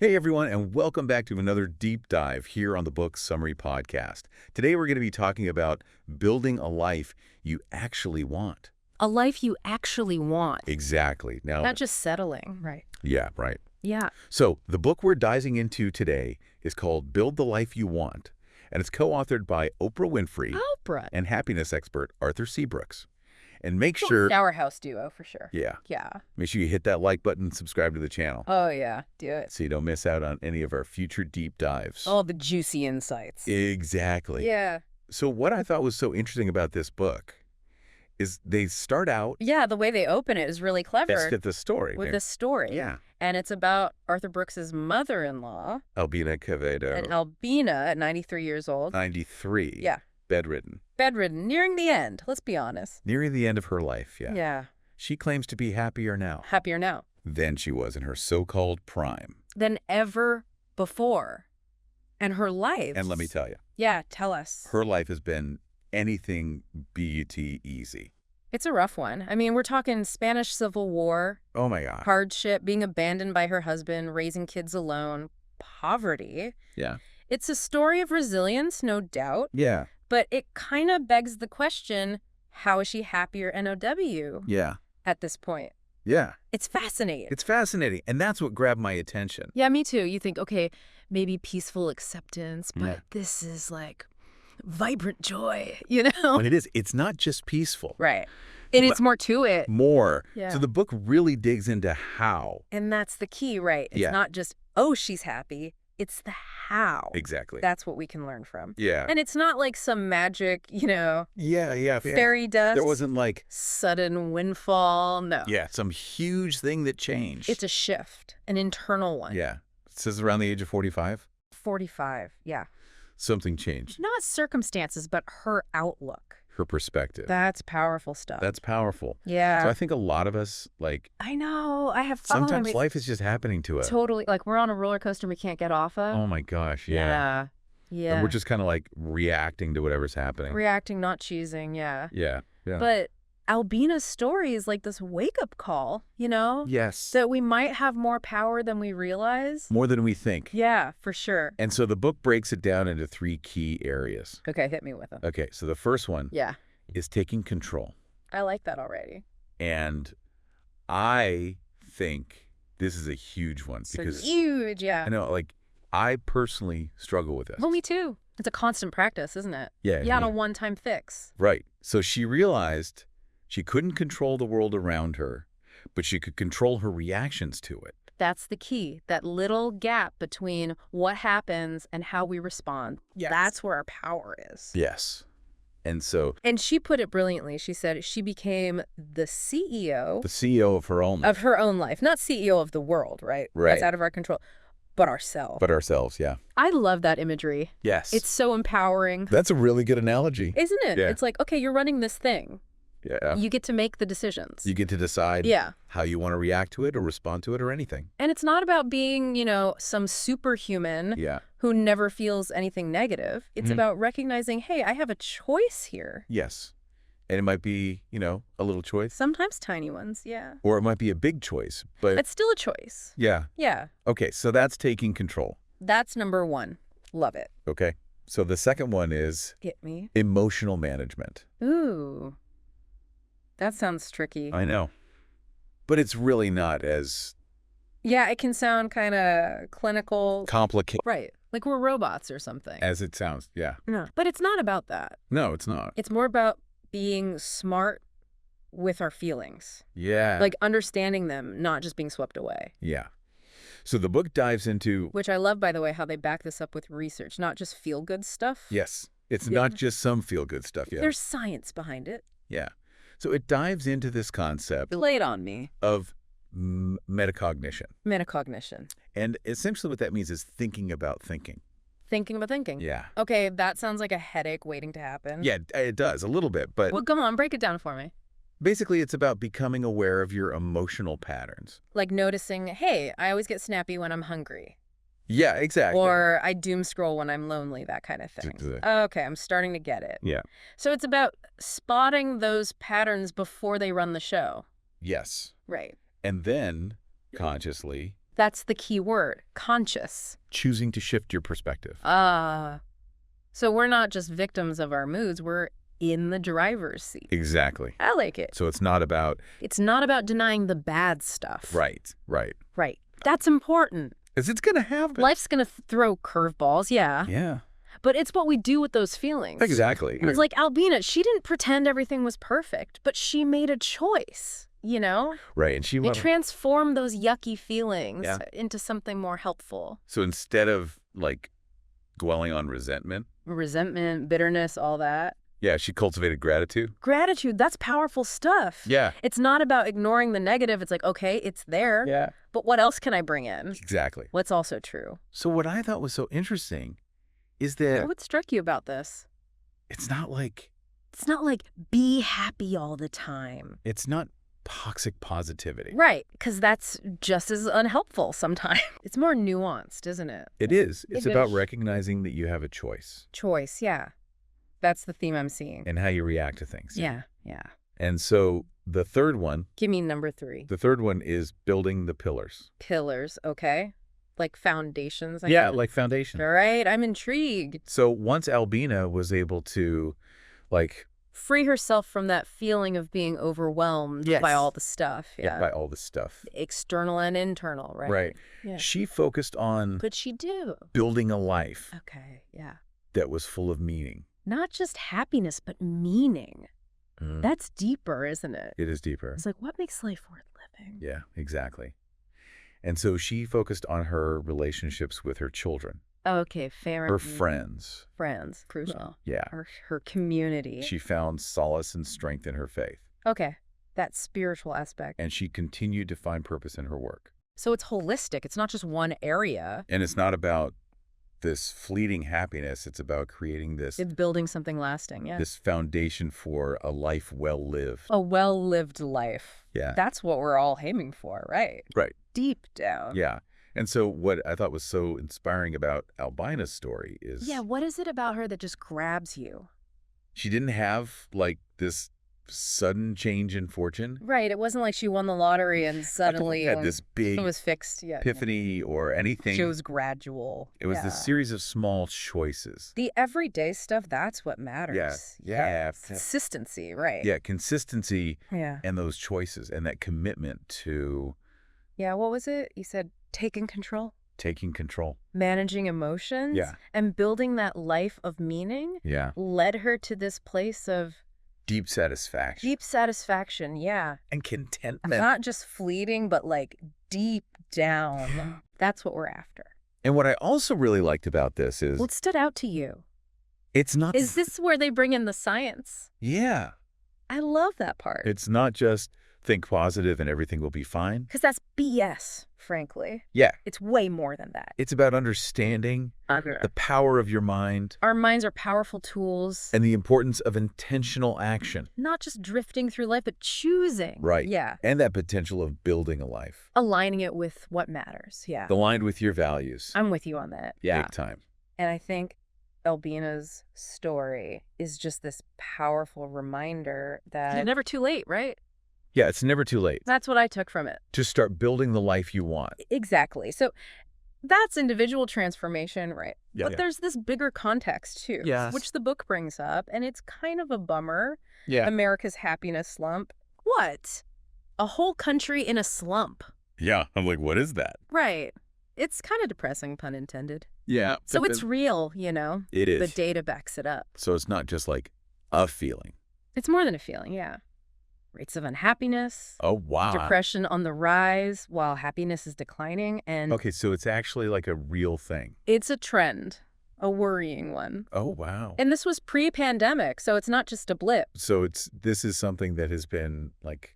Hey everyone, and welcome back to another deep dive here on the Book Summary Podcast. Today we're going to be talking about building a life you actually want. A life you actually want, Exactly. Now, not just settling. Right. yeah, right. Yeah. So the book we're diving into today is called Build the Life You Want, and it's co-authored by Oprah Winfrey Oprah. and happiness expert Arthur C. Brooks. And make sure, Shower house duo for sure. yeah, Yeah. make sure you hit that like button and subscribe to the channel Oh, yeah. Do it. so you don't miss out on any of our future deep dives. All the juicy insights. Exactly. Yeah. So what I thought was so interesting about this book is they start out Yeah, the way they open it is really clever best at the story. with this story. Yeah. And it's about Arthur Brooks's mother-in-law, Albina and Quevedo, Albina at 93 years old. 93. Yeah. Bedridden. Bedridden, nearing the end, let's be honest. Nearing the end of her life, yeah. Yeah. She claims to be happier now Happier now than she was in her so-called prime. than ever before. And her life. And let me tell you, Yeah, tell us. her life has been anything but easy. It's a rough one. I mean, we're talking Spanish Civil War, Oh my God. hardship, being abandoned by her husband, raising kids alone, poverty. Yeah. It's a story of resilience, no doubt, Yeah. but it kind of begs the question, how is she happier NOW Yeah. at this point? Yeah. It's fascinating. It's fascinating. And that's what grabbed my attention. Yeah, me too. You think, okay, maybe peaceful acceptance, but Yeah. this is like vibrant joy, you know? When it is, it's not just peaceful. Right. And it's more to it. More. Yeah. So the book really digs into how. And that's the key, right? It's Yeah. not just, oh, she's happy. It's the how. Exactly. That's what we can learn from. Yeah. And it's not like some magic, Yeah. fairy dust. There wasn't like, Sudden windfall. No. some huge thing that changed. It's a shift, an internal one. Yeah. It says around the age of 45, 45. Yeah. something changed. Not circumstances, but her outlook. Her perspective. That's powerful stuff. That's powerful. Yeah. So I think a lot of us, like, I know. I have sometimes life is just happening to us. Totally. Like we're on a roller coaster we can't get off of. Oh my gosh. Yeah. Yeah. And we're just kind of like reacting to whatever's happening. Reacting, not choosing. Yeah. Yeah. Yeah. But Albina's story is like this wake-up call, yes. that we might have more power than we realize. More than we think. Yeah, for sure. And so the book breaks it down into 3 key areas. Okay, hit me with them. Okay. So the first one Yeah, is taking control. I like that already. And I think this is a huge one So because huge, yeah. I know, like, I personally struggle with this. Well, me too. It's a constant practice, isn't it? Yeah. Yeah, not a one-time fix. Right. So she realized she couldn't control the world around her, but she could control her reactions to it. That's the key, that little gap between what happens and how we respond. Yes. That's where our power is. Yes. And so And she put it brilliantly. She said she became the CEO the CEO of her own of her own life, not CEO of the world, right? Right. That's out of our control, but ourselves. but ourselves, yeah. I love that imagery. Yes. It's so empowering, That's a really good analogy. isn't it? Yeah. It's like, okay, you're running this thing. Yeah. You get to make the decisions. You get to decide Yeah. how you want to react to it or respond to it or anything. And it's not about being, some superhuman Yeah. who never feels anything negative. It's Mhm. about recognizing, hey, I have a choice here. Yes. And it might be, a little choice Sometimes tiny ones, yeah. or it might be a big choice, but It's still a choice. yeah. Yeah. Okay. So that's taking control. That's number one. Love it. Okay. So the second one is Get me. emotional management. Ooh. That sounds tricky. I know. But it's really not as Yeah, it can sound kind of clinical. complicated Right. Like we're robots or something. as it sounds. Yeah. No. But it's not about that. No, it's not. It's more about being smart with our feelings. Yeah. Like understanding them, not just being swept away. Yeah. So the book dives into, Which I love, by the way, how they back this up with research, not just feel-good stuff. yes, it's Yeah. not just some feel-good stuff. Yeah. There's science behind it. Yeah. So it dives into this concept Lay it on me. of metacognition. Metacognition. And essentially what that means is thinking about thinking. Thinking about thinking. Yeah. Okay, that sounds like a headache waiting to happen. Yeah, it does a little bit. But Well, come on, break it down for me. basically it's about becoming aware of your emotional patterns. Like noticing, hey, I always get snappy when I'm hungry. Yeah, exactly. Or I doom scroll when I'm lonely, that kind of thing. Exactly. Okay, I'm starting to get it. Yeah. So it's about spotting those patterns before they run the show. Yes. Right. And then consciously That's the key word, conscious. Choosing to shift your perspective. So we're not just victims of our moods, we're in the driver's seat. Exactly. I like it. So it's not about... It's not about denying the bad stuff. Right. Right. That's important. Because it's going to happen. Life's going to throw curveballs, yeah. Yeah. But it's what we do with those feelings. Exactly. It's like Albina, she didn't pretend everything was perfect, but she made a choice, you know? Right. And she It transformed those yucky feelings Yeah. into something more helpful. So instead of like dwelling on resentment, Bitterness, all that. yeah, she cultivated gratitude. Gratitude, that's powerful stuff. Yeah. It's not about ignoring the negative. It's like, okay, it's there, Yeah. but what else can I bring in? Exactly. What's also true? So what I thought was so interesting is that What struck you about this? it's not like be happy all the time. it's not toxic positivity. Right, because that's just as unhelpful sometimes. It's more nuanced, isn't it? It is. It's It about is. recognizing that you have a choice Choice, yeah. That's the theme I'm seeing. and how you react to things. Yeah. And so the third one Give me number 3. is building the pillars. Pillars, okay? Like foundations, I Yeah, guess. like foundation. All right, I'm intrigued. So once Albina was able to like Free herself from that feeling of being overwhelmed Yes. by all the stuff. Yeah. by all this stuff. External and internal, right? Yeah. She focused on Could she do? building a life Okay, yeah. that was full of meaning. Not just happiness, but meaning. That's deeper, isn't it? It is deeper. It's like, what makes life worth living? Yeah, exactly. And so she focused on her relationships with her children, Okay, fair. her friends. Friends, crucial. Yeah. Her community. She found solace and strength in her faith, Okay, that spiritual aspect. and she continued to find purpose in her work. So it's holistic. It's not just one area. And it's not about this fleeting happiness. It's about creating this It's building something lasting, yeah. this foundation for a life well lived. A well-lived life. Yeah. That's what we're all aiming for, right? Right. Deep down. Yeah. And so what I thought was so inspiring about Albina's story is Yeah, what is it about her that just grabs you? she didn't have like this sudden change in fortune. Right, it wasn't like she won the lottery and She suddenly had this big it was fixed. Yeah. epiphany or anything. It was gradual. It was yeah. this series of small choices. The everyday stuff, that's what matters. Yeah. Consistency, right. Yeah, consistency Yeah. and those choices and that commitment to Yeah, what was it? You said taking control? taking control. Managing emotions? Yeah. And building that life of meaning Yeah. led her to this place of Deep satisfaction. deep satisfaction, yeah. And contentment. Not just fleeting, but like deep down. That's what we're after. And what I also really liked about this is What stood out to you? it's not Is this where they bring in the science? Yeah. I love that part. It's not just think positive and everything will be fine. Because that's BS, frankly. Yeah. It's way more than that. It's about understanding the power of your mind Our minds are powerful tools. and the importance of intentional action. Not just drifting through life, but choosing. Right. Yeah. And that potential of building a life Aligning it with what matters. Yeah. aligned with your values. I'm with you on that. Big time. And I think Albina's story is just this powerful reminder that it's never too late, right? Yeah, it's never too late That's what I took from it. to start building the life you want. Exactly. So that's individual transformation, right? Yeah. But there's this bigger context too, Yes. which the book brings up, and it's kind of a bummer. Yeah. America's happiness slump. What? A whole country in a slump. Yeah. I'm like, what is that? Right. It's kind of depressing, pun intended. Yeah. So it's real, you know? It is. The data backs it up. So it's not just like a feeling. It's more than a feeling, yeah. Rates of unhappiness, Oh, wow. depression on the rise while happiness is declining, and Okay, so it's actually like a real thing. it's a trend, a worrying one. Oh, wow. And this was pre-pandemic, so it's not just a blip. So this is something that has been like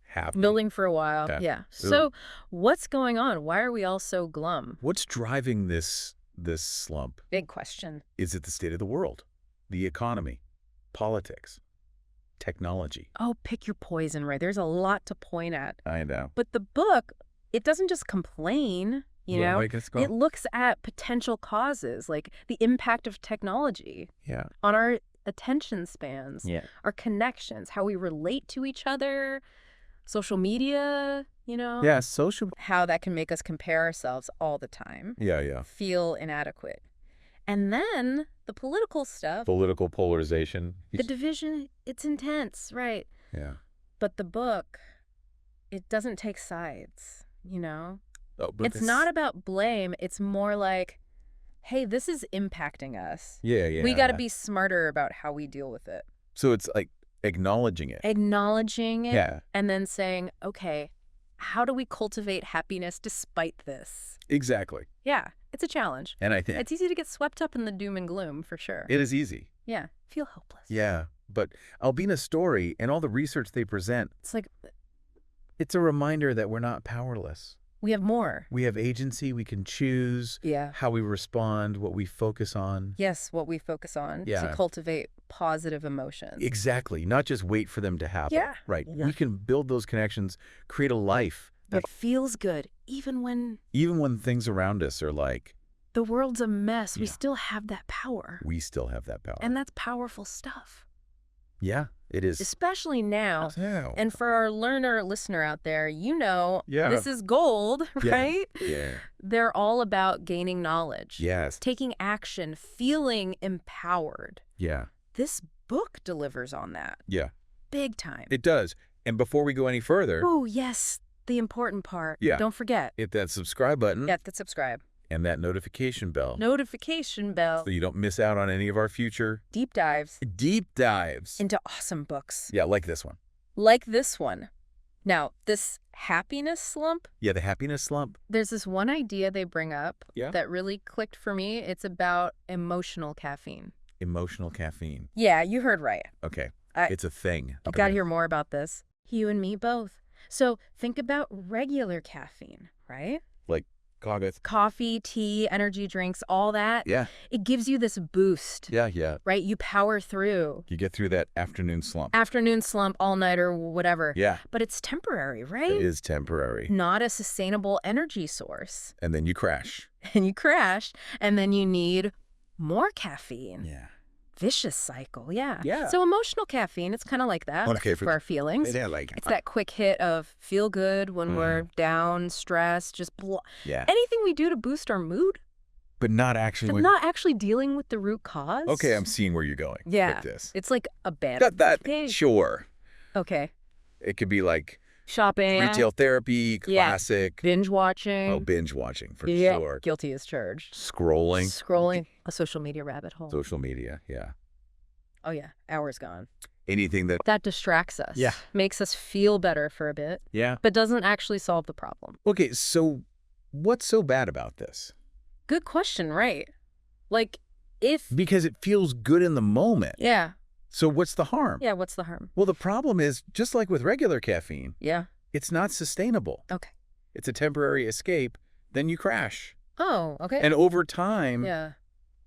happening. Building for a while, Yeah. yeah. So what's going on? Why are we all so glum? What's driving this slump? Big question. Is it the state of the world, the economy, politics, technology? Oh, pick your poison, right? There's a lot to point at. I know. But the book, it doesn't just complain, you know? Like it's It looks at potential causes, like the impact of technology yeah. on our attention spans, Yeah. our connections, how we relate to each other, social media, you know? Yeah, social. How that can make us compare ourselves all the time. Yeah. Feel inadequate. And then the political stuff. Political polarization. The division, it's intense, right? Yeah. But the book, it doesn't take sides, you know? Oh, but it's not about blame. It's more like, hey, this is impacting us. Yeah. We got to be smarter about how we deal with it. So it's like acknowledging it. Acknowledging it. Yeah. And then saying, okay, how do we cultivate happiness despite this? Exactly. Yeah, it's a challenge. And I think it's easy to get swept up in the doom and gloom, for sure. it is easy. Yeah, feel hopeless. Yeah. But Albina's story and all the research they present, It's like, it's a reminder that we're not powerless. we have more. We have agency. We can choose Yeah. how we respond, what we focus on. Yes, what we focus on Yeah. to cultivate positive emotions. Exactly. Not just wait for them to happen. Yeah. Right. Yeah. We can build those connections, create a life that It feels good, even when even when things around us are like, the world's a mess, we Yeah. still have that power. we still have that power. And that's powerful stuff, yeah, it is. especially now. Yeah. And for our listener out there, you know, Yeah. this is gold, Yeah. right? Yeah. They're all about gaining knowledge, Yes. taking action, feeling empowered. Yeah. This book delivers on that Yeah. big time. It does. And before we go any further, Oh, yes, the important part. Yeah. Don't forget. hit that subscribe button Hit the subscribe. and that notification bell Notification bell. so you don't miss out on any of our future Deep dives deep dives. into awesome books. Yeah, like this one. Like this one. Now, this happiness slump, Yeah, the happiness slump. there's this one idea they bring up Yeah. that really clicked for me. It's about emotional caffeine. Emotional caffeine. Yeah, you heard right. Okay. I- It's a thing. You got to hear more about this. You and me both. So think about regular caffeine, right? Like Coggins. Coffee, tea, energy drinks, all that. Yeah. It gives you this boost, Yeah. right? You power through. You get through that afternoon slump. Afternoon slump, all-nighter, whatever. Yeah. But it's temporary, right? It is temporary. Not a sustainable energy source. And then you crash. And you crash, and then you need more caffeine. Yeah. Vicious cycle, yeah. Yeah. So emotional caffeine, it's kind of like that Okay, for our feelings. Yeah, like. It's that quick hit of feel good when we're down, stressed, just Yeah. anything we do to boost our mood, But not actually. but not actually dealing with the root cause. Okay, I'm seeing where you're going Yeah. with this. It's like a bad. Got that. Okay. Sure. Okay. It could be like Shopping. retail therapy, Yeah. classic. Binge watching. Oh, binge watching for yeah. sure. Guilty as charged. Scrolling. Scrolling a social media rabbit hole. Social media. Yeah. Oh, yeah. Hours gone. Anything that. That distracts us. Yeah. Makes us feel better for a bit, Yeah. but doesn't actually solve the problem. Okay, so what's so bad about this? Good question, right? Like, if. Because it feels good in the moment. Yeah. So what's the harm? Yeah, what's the harm? Well, the problem is, just like with regular caffeine, Yeah. it's not sustainable. Okay. It's a temporary escape, then you crash. Oh, okay. And over time, yeah.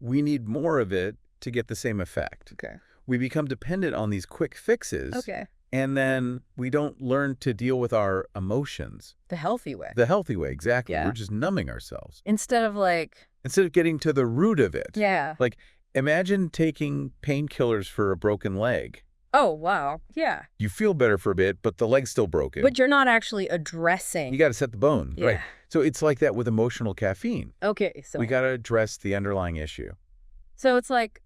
we need more of it to get the same effect. Okay. We become dependent on these quick fixes. Okay. And then we don't learn to deal with our emotions The healthy way. the healthy way. Exactly. Yeah. We're just numbing ourselves. Instead of like. Instead of getting to the root of it. Yeah. Like, imagine taking painkillers for a broken leg. Oh, wow. Yeah. You feel better for a bit, but the leg's still broken. But you're not actually addressing. You got to set the bone. Yeah. Right. So it's like that with emotional caffeine. Okay. So. We got to address the underlying issue. So it's like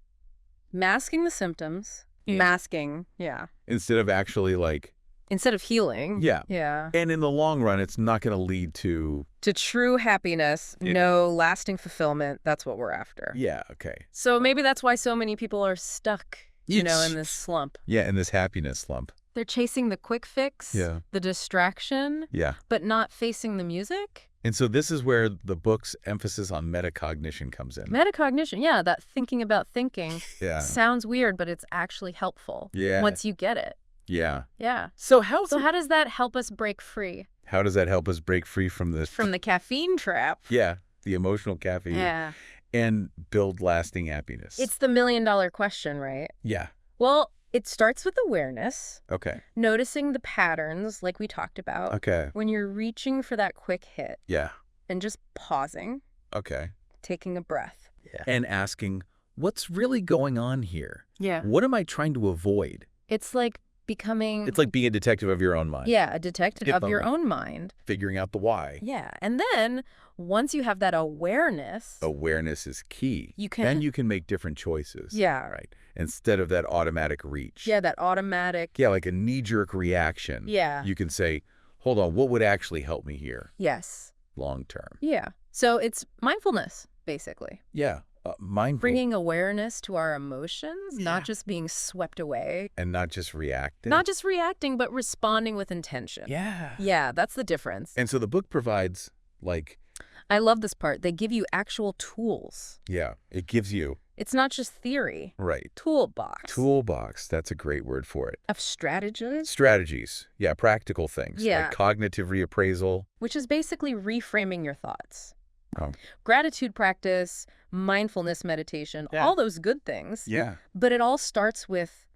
masking the symptoms. Yeah. Masking. Yeah. Instead of actually like, Instead of healing. Yeah. Yeah. and in the long run, it's not going to lead to, To true happiness, Yeah. no lasting fulfillment. That's what we're after. yeah, okay. So maybe that's why so many people are stuck, in this slump. Yeah, in this happiness slump. They're chasing the quick fix, Yeah. the distraction, Yeah. but not facing the music. And so this is where the book's emphasis on metacognition comes in. Metacognition, yeah, that thinking about thinking Yeah. sounds weird, but it's actually helpful Yeah. once you get it. Yeah. Yeah. So how does that help us break free how does that help us break free from this? from the caffeine trap? Yeah, the emotional caffeine. Yeah. And build lasting happiness. It's the million-dollar question, right? Yeah. Well, it starts with awareness, Okay. noticing the patterns like we talked about. Okay. When you're reaching for that quick hit Yeah. and just pausing, Okay. taking a breath. Yeah. And asking, what's really going on here? Yeah. What am I trying to avoid? It's like becoming... It's like being a detective of your own mind. Yeah, a detective of your own mind. Figuring out the why. Yeah, and then once you have that awareness... Awareness is key. Then you can make different choices. Yeah. Right. Instead of that automatic reach. Yeah, that automatic... Yeah, like a knee-jerk reaction. Yeah. You can say, hold on, what would actually help me here? Yes. Long term. Yeah. So it's mindfulness, basically. Yeah. Mindful. Bringing awareness to our emotions, not just being swept away. And not just reacting. Not just reacting, but responding with intention. Yeah. Yeah, that's the difference. And so the book provides, like... I love this part. They give you actual tools. Yeah. It gives you... It's not just theory. Right. Toolbox. Toolbox. That's a great word for it. Of strategies. Strategies. Yeah, practical things. Yeah. Like cognitive reappraisal. Which is basically reframing your thoughts. Oh. Gratitude practice, mindfulness meditation, all those good things. Yeah. But it all starts with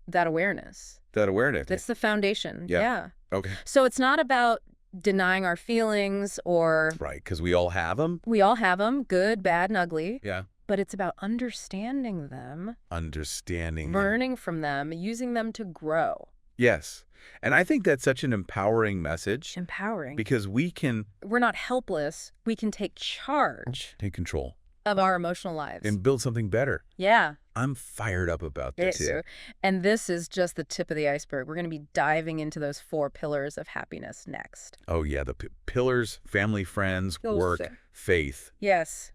that awareness. That awareness. That's the foundation. Yeah. Okay. So it's not about denying our feelings or... Right, because we all have them. We all have them, good, bad, and ugly. Yeah. But it's about understanding them. Understanding. Learning from them, using them to grow. Yes. And I think that's such an empowering message. Empowering. Because we can... We're not helpless. We can take charge. Take control. Of our emotional lives. And build something better. Yeah. I'm fired up about this. Yeah. And this is just the tip of the iceberg. We're going to be diving into those 4 pillars of happiness next. Oh, yeah. The pillars: family, friends, work, faith. Yes.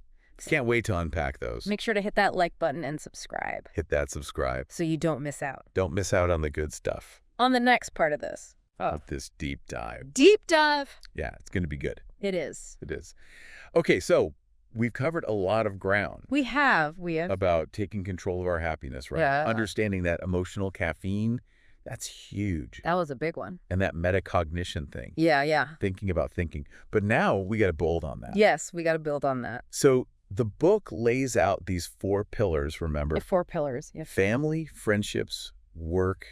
Can't wait to unpack those. Make sure to hit that like button and subscribe. Hit that subscribe. So you don't miss out. Don't miss out on the good stuff. On the next part of this. Of this deep dive. Deep dive. Yeah, it's going to be good. It is. It is. Okay, so we've covered a lot of ground. We have. About taking control of our happiness, right? Yeah. Understanding that emotional caffeine, that's huge. That was a big one. And that metacognition thing. Yeah. Thinking about thinking. But now we got to build on that. Yes, we got to build on that. So the book lays out these 4 pillars, remember? The 4 pillars. Yes. Family, friendships, work,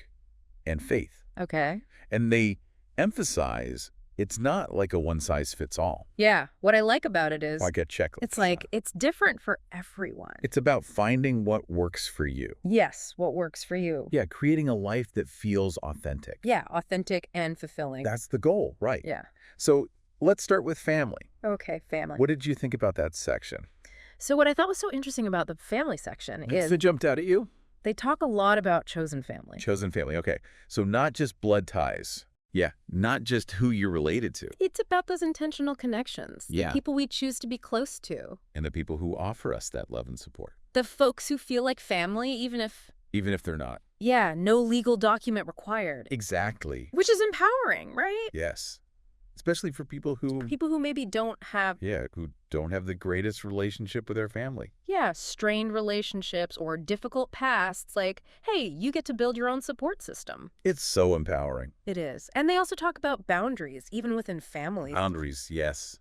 and faith. Okay. And they emphasize it's not like a one-size-fits-all. Yeah. What I like about it is... Like a checklist. It's like it's different for everyone. It's about finding what works for you. Yes, what works for you. Yeah, creating a life that feels authentic. Yeah, authentic and fulfilling. That's the goal, right? Yeah. So let's start with family. Okay, family. What did you think about that section? So what I thought was so interesting about the family section is... It jumped out at you? They talk a lot about chosen family. Chosen family, okay. So not just blood ties. Yeah, not just who you're related to. It's about those intentional connections. Yeah. The people we choose to be close to. And the people who offer us that love and support. The folks who feel like family, even if they're not. Yeah, no legal document required. Exactly. Which is empowering, right? Yes. Especially for people who... maybe don't have... Yeah, who don't have the greatest relationship with their family. Yeah, strained relationships or difficult pasts. Like, hey, you get to build your own support system. It's so empowering. It is. And they also talk about boundaries, even within families. Boundaries, yes.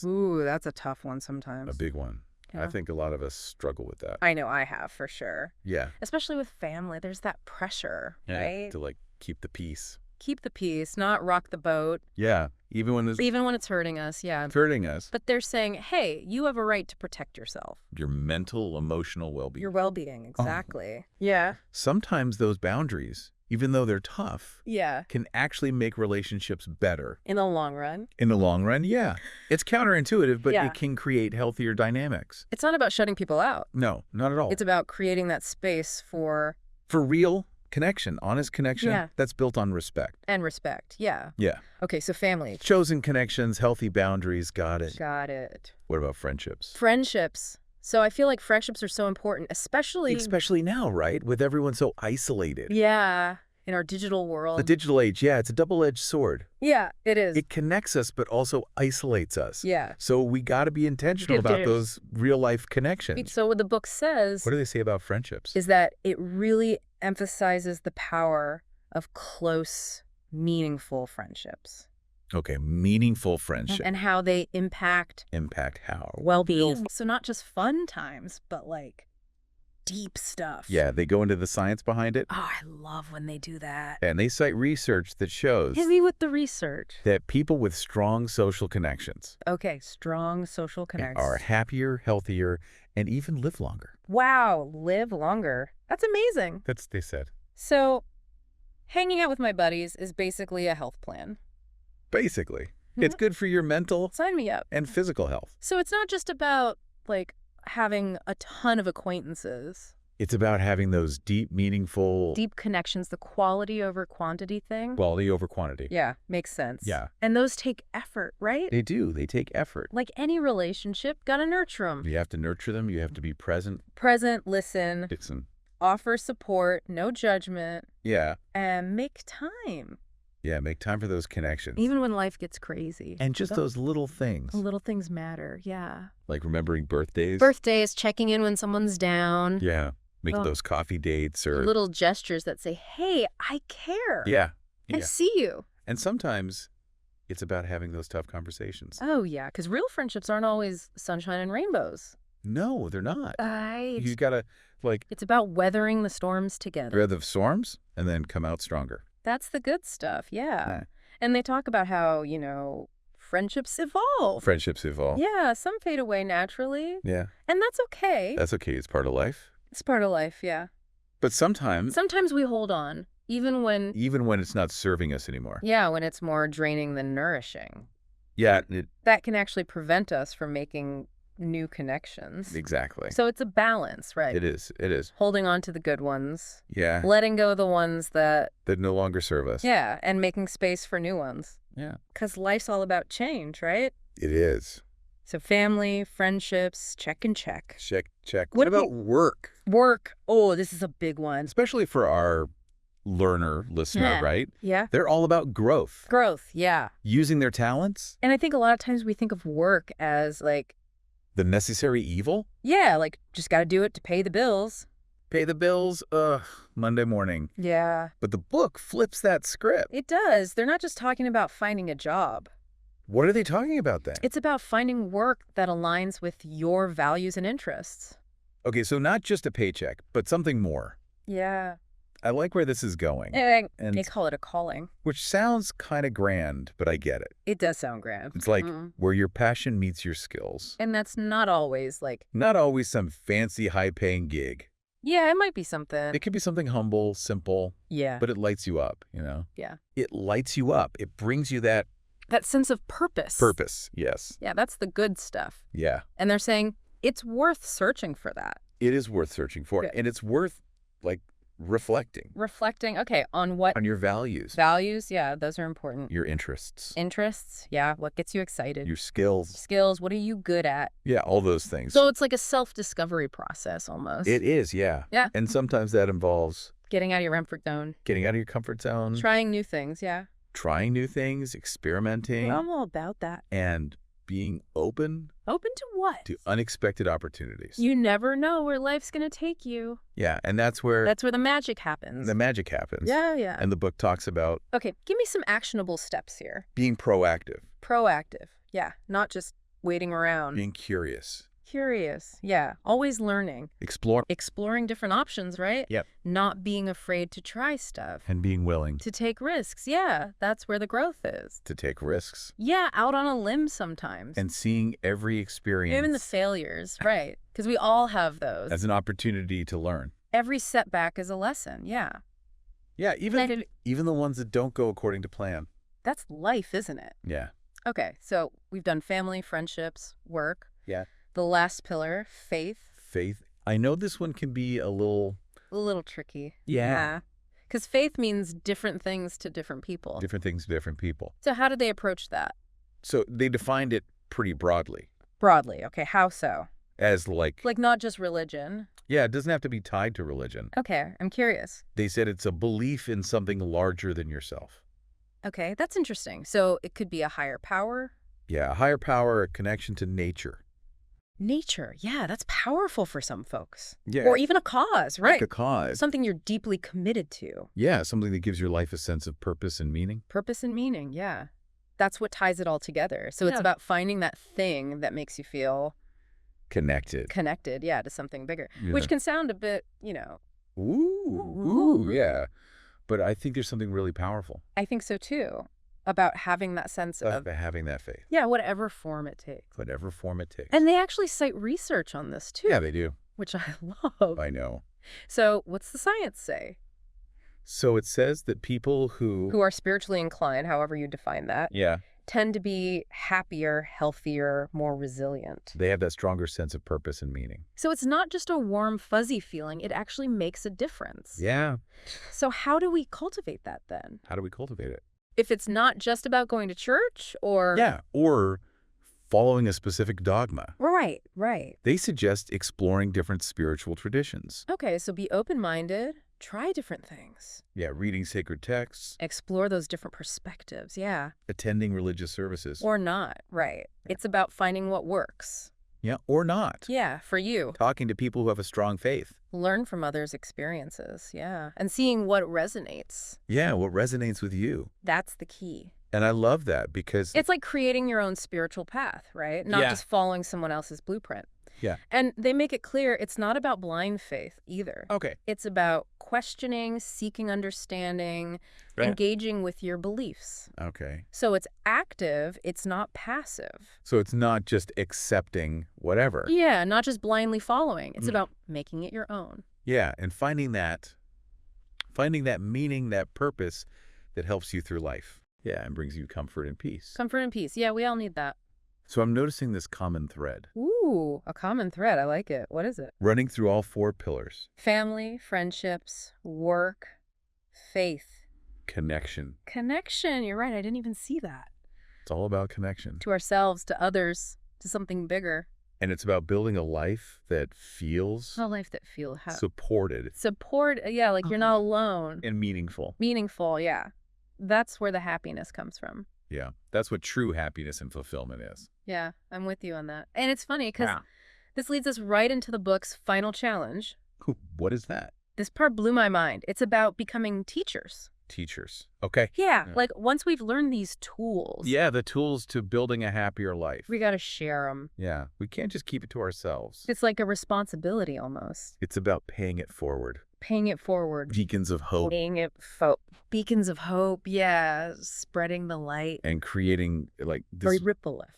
Ooh, that's a tough one sometimes. A big one. Yeah. I think a lot of us struggle with that. I know I have, for sure. Yeah. Especially with family, there's that pressure, right? To, like, keep the peace. Keep the peace, not rock the boat. Yeah, even when it's hurting us, yeah. It's hurting us. But they're saying, hey, you have a right to protect yourself. Your mental, emotional well-being. Your well-being, exactly. Oh. Yeah. Sometimes those boundaries, even though they're tough, can actually make relationships better. In the long run? In the long run, yeah. It's counterintuitive, but it can create healthier dynamics. It's not about shutting people out. No, not at all. It's about creating that space for real connection, honest connection that's built on respect. And respect, yeah. Yeah. Okay, so family. Chosen connections, healthy boundaries, got it. Got it. What about friendships? Friendships. So I feel like friendships are so important, especially now, right? With everyone so isolated. Yeah, in our digital world. The digital age, it's a double-edged sword. Yeah, it is. It connects us, but also isolates us. Yeah. So we got to be intentional about those real-life connections. So what the book says... What do they say about friendships? Is that it really emphasizes the power of close, meaningful friendships. Okay, meaningful friendship. And how they impact... Impact how? Well-being. So not just fun times, but like... deep stuff. Yeah, they go into the science behind it. Oh, I love when they do that. And they cite research that shows... Hit me with the research. That people with strong social connections... Okay, strong social connections. ...are happier, healthier, and even live longer. Wow, live longer. That's amazing. That's what they said. So, Hanging out with my buddies is basically a health plan. Basically. It's good for your mental Sign me up. and physical health. So it's not just about, like, having a ton of acquaintances. It's about having those deep, meaningful... Deep connections, the quality over quantity thing. Quality over quantity. Yeah, makes sense. Yeah. And those take effort, right? They do. They take effort. Like any relationship, gotta nurture them. You have to nurture them. You have to be present. Present, listen, offer support, no judgment, Yeah. and make time. Yeah, make time for those connections. Even when life gets crazy. And just those little things. Little things matter, yeah. Like remembering birthdays. Birthdays, checking in when someone's down. Yeah. Making those coffee dates or... Little gestures that say, hey, I care. Yeah. I see you. And sometimes it's about having those tough conversations. Oh, yeah, because real friendships aren't always sunshine and rainbows. No, they're not. Right. You gotta, like... It's about weathering the storms together. Weather the storms and then come out stronger. That's the good stuff, yeah. And they talk about how, you know, friendships evolve. Friendships evolve. Yeah, some fade away naturally. Yeah. And that's okay. That's okay. It's part of life. It's part of life, yeah. But sometimes we hold on, even when it's not serving us anymore. Yeah, when it's more draining than nourishing. Yeah. That can actually prevent us from making new connections. Exactly. So it's a balance, right? It is. It is. Holding on to the good ones. Yeah. Letting go of the ones that no longer serve us. Yeah, and making space for new ones. Yeah. Because life's all about change, right? It is. So family, friendships, check and check. Check. What about work? Work. Oh, this is a big one. Especially for our listener, right? Yeah. They're all about growth. Growth, yeah. Using their talents. And I think a lot of times we think of work as like... the necessary evil? Yeah, like just got to do it to pay the bills. Pay the bills, Monday morning. Yeah. But the book flips that script. It does. They're not just talking about finding a job. What are they talking about then? It's about finding work that aligns with your values and interests. Okay, so not just a paycheck, but something more. Yeah. I like where this is going. They call it a calling. Which sounds kind of grand, but I get it. It does sound grand. It's like where your passion meets your skills. And that's not always like... Not always some fancy, high-paying gig. Yeah, it might be something. It could be something humble, simple. Yeah. But it lights you up, you know? Yeah. It lights you up. It brings you that sense of purpose. Purpose, yes. Yeah, that's the good stuff. Yeah. And they're saying it's worth searching for that. It is worth searching for. Good. And it's worth, like, reflecting. Reflecting, okay, on what? On your values. Values, yeah, those are important. Your interests. Interests, yeah, what gets you excited. Your skills. Skills, what are you good at? Yeah, all those things. So it's like a self-discovery process almost. It is, yeah. Yeah. And sometimes that involves... getting out of your comfort zone. Getting out of your comfort zone. Trying new things, yeah. Trying new things, experimenting. I'm all about that. And being open. Open to what? To unexpected opportunities. You never know where life's going to take you. Yeah, and that's where... That's where the magic happens. The magic happens. Yeah, yeah. And the book talks about... Okay, give me some actionable steps here. Being proactive. Proactive, yeah. Not just waiting around. Being curious. Curious, yeah. Always learning. Exploring different options, right? Yep. Not being afraid to try stuff. And being willing. To take risks, yeah. That's where the growth is. To take risks. Yeah, out on a limb sometimes. And seeing every experience. Even the failures, right. Because we all have those. As an opportunity to learn. Every setback is a lesson, yeah. Yeah, even the ones that don't go according to plan. That's life, isn't it? Yeah. Okay, so we've done family, friendships, work. Yeah. The last pillar, faith. Faith. I know this one can be a little tricky. Yeah. Because faith means different things to different people. Different things to different people. So how did they approach that? So they defined it pretty broadly. Broadly, okay. How so? As like not just religion. Yeah, it doesn't have to be tied to religion. Okay, I'm curious. They said it's a belief in something larger than yourself. Okay, that's interesting. So it could be a higher power? Yeah, a higher power, a connection to nature. Nature, yeah, that's powerful for some folks. Yeah. Or even a cause, right? Like a cause. Something you're deeply committed to. Yeah, something that gives your life a sense of purpose and meaning. Purpose and meaning, yeah. That's what ties it all together. So it's about finding that thing that makes you feel... Connected, yeah, to something bigger. Yeah. Which can sound a bit, Ooh, yeah. But I think there's something really powerful. I think so, too. About having that sense of... having that faith. Yeah, whatever form it takes. Whatever form it takes. And they actually cite research on this, too. Yeah, they do. Which I love. I know. So what's the science say? So it says that people who are spiritually inclined, however you define that, yeah, tend to be happier, healthier, more resilient. they have that stronger sense of purpose and meaning. So it's not just a warm, fuzzy feeling. It actually makes a difference. Yeah. So how do we cultivate that then? How do we cultivate it? If it's not just about going to church or... Yeah, or following a specific dogma. Right, right. They suggest exploring different spiritual traditions. Okay, so be open-minded, try different things. Yeah, reading sacred texts, Explore those different perspectives, yeah. attending religious services. Or not, right. It's about finding what works. Yeah, or not. Yeah, for you. Talking to people who have a strong faith. Learn from others' experiences, yeah. And seeing what resonates. Yeah, what resonates with you. That's the key. And I love that because... It's like creating your own spiritual path, right? Not Yeah. just following someone else's blueprint. Yeah. And they make it clear it's not about blind faith either. Okay. It's about questioning, seeking understanding, Right. engaging with your beliefs. Okay. So it's active, it's not passive. So it's not just accepting whatever. Yeah, not just blindly following. It's Mm. about making it your own. Yeah, and finding that meaning, that purpose that helps you through life. Yeah, and brings you comfort and peace. Comfort and peace. Yeah, we all need that. So I'm noticing this common thread Ooh, a common thread. I like it. What is it? running through all four pillars. Family, friendships, work, faith. Connection. Connection. You're right. I didn't even see that. It's all about connection. To ourselves, to others, to something bigger. And it's about building a life that feels A life that feels supported support. Yeah, like you're not alone. and meaningful. Meaningful. Yeah. That's where the happiness comes from. Yeah, that's what true happiness and fulfillment is. Yeah, I'm with you on that. And it's funny because Yeah. this leads us right into the book's final challenge. What is that? This part blew my mind. It's about becoming teachers. Teachers. Okay. Yeah, Yeah. like once we've learned these tools, Yeah, the tools to building a happier life. we got to share them. Yeah, we can't just keep it to ourselves. It's like a responsibility almost. It's about paying it forward. Paying it forward. Beacons of hope Beacons of hope, yeah. Spreading the light. and creating like Very this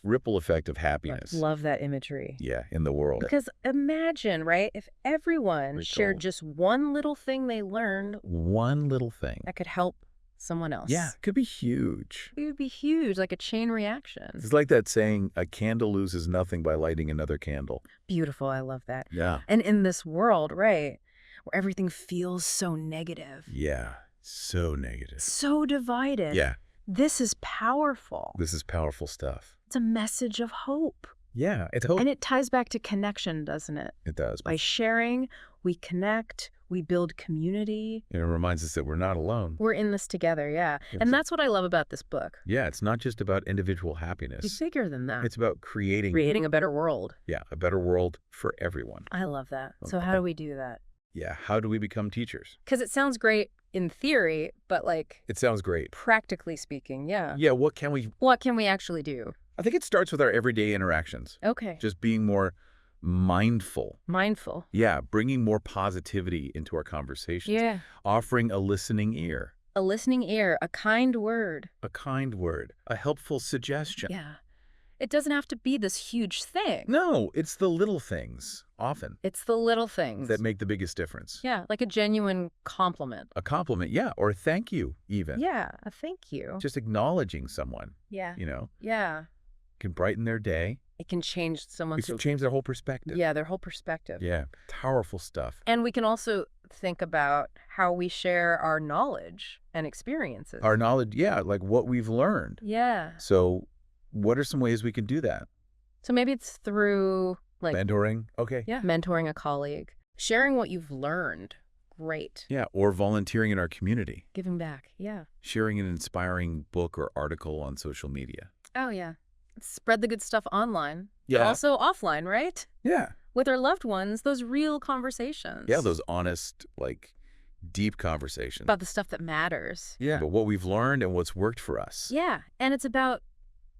ripple effect of happiness. Love that imagery. Yeah, in the world. Because imagine, right, if everyone Very shared cool. just one little thing they learned One little thing. that could help someone else. Yeah, it could be huge. It would be huge, like a chain reaction. It's like that saying, a candle loses nothing by lighting another candle. Beautiful. I love that. Yeah. And in this world, right, where everything feels so negative, Yeah. So negative. so divided. Yeah. This is powerful. This is powerful stuff. It's a message of hope. Yeah, it's hope. And it ties back to connection, doesn't it? It does. By sharing, we connect, we build community. It reminds us that we're not alone. We're in this together, yeah. Yes. And that's what I love about this book. Yeah, it's not just about individual It's happiness. bigger than that. It's about creating a better world. yeah, a better world for everyone. I love that. So Okay. how do we do that? Yeah, how do we become teachers? Because it sounds great in theory, but like It sounds great. practically speaking, yeah. Yeah, what can we... What can we actually do? I think it starts with our everyday interactions. Okay. Just being more mindful. Mindful. Yeah, bringing more positivity into our conversations. Yeah. Offering a listening ear, A listening ear, a kind word. a kind word, a helpful suggestion. Yeah. It doesn't have to be this huge thing. No, it's the little things, often, It's the little things. that make the biggest difference. Yeah, like a genuine compliment. A compliment, yeah, or a thank you, even. Yeah, a thank you. Just acknowledging someone, Yeah. you know, Yeah. can brighten their day. It can change It someone's can change their whole perspective. yeah, their whole perspective. Yeah, powerful stuff. And we can also think about how we share our knowledge and experiences. Our knowledge, yeah, like what we've learned. Yeah. So what are some ways we can do that? So maybe it's through like Mentoring, okay. yeah, mentoring a colleague, sharing what you've learned. Great. Yeah, or volunteering in our community, Giving back. Yeah. sharing an inspiring book or article on social media. Oh yeah. Spread the good stuff online. Yeah. Also offline, right? Yeah. With our loved ones, those real conversations. Yeah, those honest, like, deep conversations. about the stuff that matters. Yeah. But what we've learned and what's worked for us. Yeah. And it's about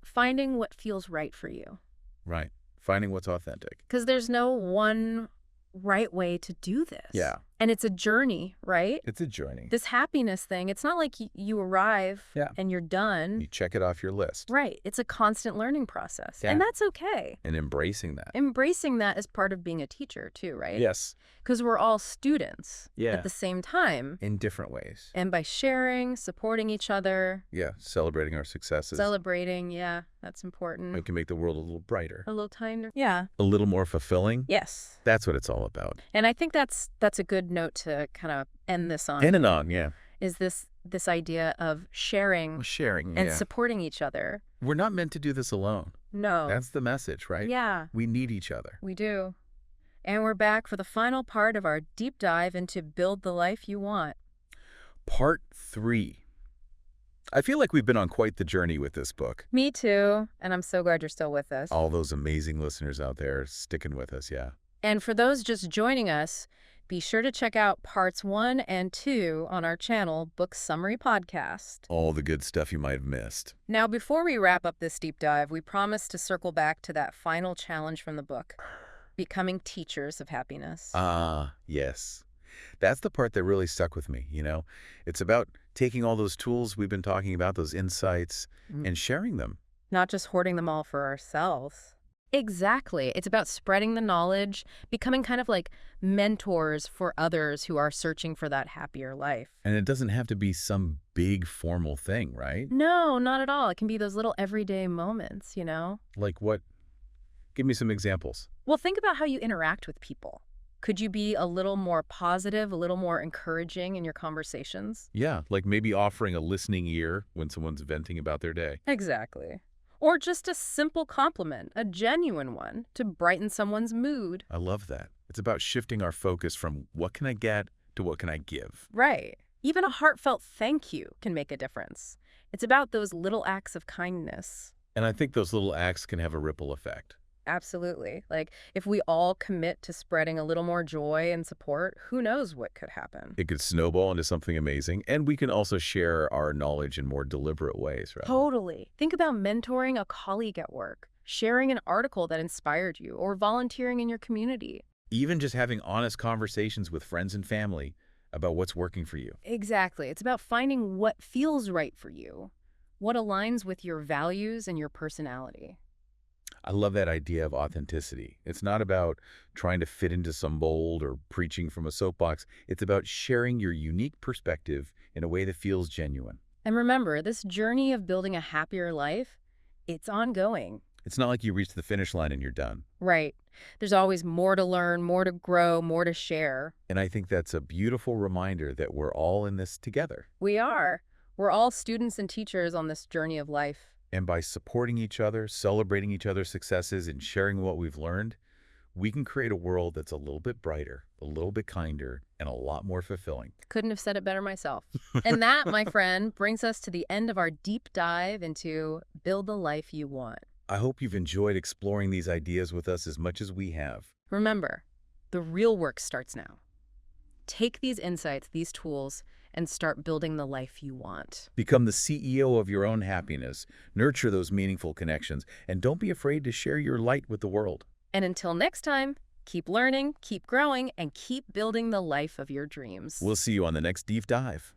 finding what feels right for you. Right. Finding what's authentic. Because there's no one right way to do this. Yeah. And it's a journey, right? It's a journey. This happiness thing, it's not like you arrive and you're done. You check it off your list. Right. It's a constant learning process. Yeah. And that's okay. And embracing that. Embracing that is part of being a teacher too, right? Yes. Because we're all students Yeah. at the same time. In different ways. And by sharing, supporting each other. Yeah. Celebrating our successes. Celebrating, yeah, that's important. We can make the world a little brighter. A little kinder. Yeah. A little more fulfilling. Yes. That's what it's all about. And I think that's a good note to kind of end this on. In and on, yeah. Is this idea of sharing and supporting each other. We're not meant to do this alone. No. That's the message, right? Yeah. We need each other. We do. And we're back for the final part of our deep dive into Build the Life You Want. Part 3. I feel like we've been on quite the journey with this book. Me too. And I'm so glad you're still with us. All those amazing listeners out there sticking with us, yeah. And for those just joining us, be sure to check out parts 1 and 2 on our channel, Book Summary Podcast. All the good stuff you might have missed. Now, before we wrap up this deep dive, we promise to circle back to that final challenge from the book, becoming teachers of happiness. Yes. That's the part that really stuck with me, you know? It's about taking all those tools we've been talking about, those insights, and sharing them. Not just hoarding them all for ourselves. Exactly. It's about spreading the knowledge, becoming kind of like mentors for others who are searching for that happier life. And it doesn't have to be some big formal thing, right? No, not at all. It can be those little everyday moments, you know? Like what? Give me some examples. Well, think about how you interact with people. Could you be a little more positive, a little more encouraging in your conversations? Yeah, like maybe offering a listening ear when someone's venting about their day. Exactly. Or just a simple compliment, a genuine one, to brighten someone's mood. I love that. It's about shifting our focus from what can I get to what can I give. Right. Even a heartfelt thank you can make a difference. It's about those little acts of kindness. And I think those little acts can have a ripple effect. Absolutely. Like, if we all commit to spreading a little more joy and support, who knows what could happen? It could snowball into something amazing, and we can also share our knowledge in more deliberate ways, right? Totally. Think about mentoring a colleague at work, sharing an article that inspired you, or volunteering in your community. Even just having honest conversations with friends and family about what's working for you. Exactly. It's about finding what feels right for you, what aligns with your values and your personality. I love that idea of authenticity. It's not about trying to fit into some mold or preaching from a soapbox. It's about sharing your unique perspective in a way that feels genuine. And remember, this journey of building a happier life, it's ongoing. It's not like you reach the finish line and you're done. Right. There's always more to learn, more to grow, more to share. And I think that's a beautiful reminder that we're all in this together. We are. We're all students and teachers on this journey of life. And by supporting each other, celebrating each other's successes, and sharing what we've learned, we can create a world that's a little bit brighter, a little bit kinder, and a lot more fulfilling. Couldn't have said it better myself. And that, my friend, brings us to the end of our deep dive into Build the Life You Want. I hope you've enjoyed exploring these ideas with us as much as we have. Remember, the real work starts now. Take these insights, these tools, and start building the life you want. Become the CEO of your own happiness. Nurture those meaningful connections, and don't be afraid to share your light with the world. And until next time, keep learning, keep growing, and keep building the life of your dreams. We'll see you on the next Deep Dive.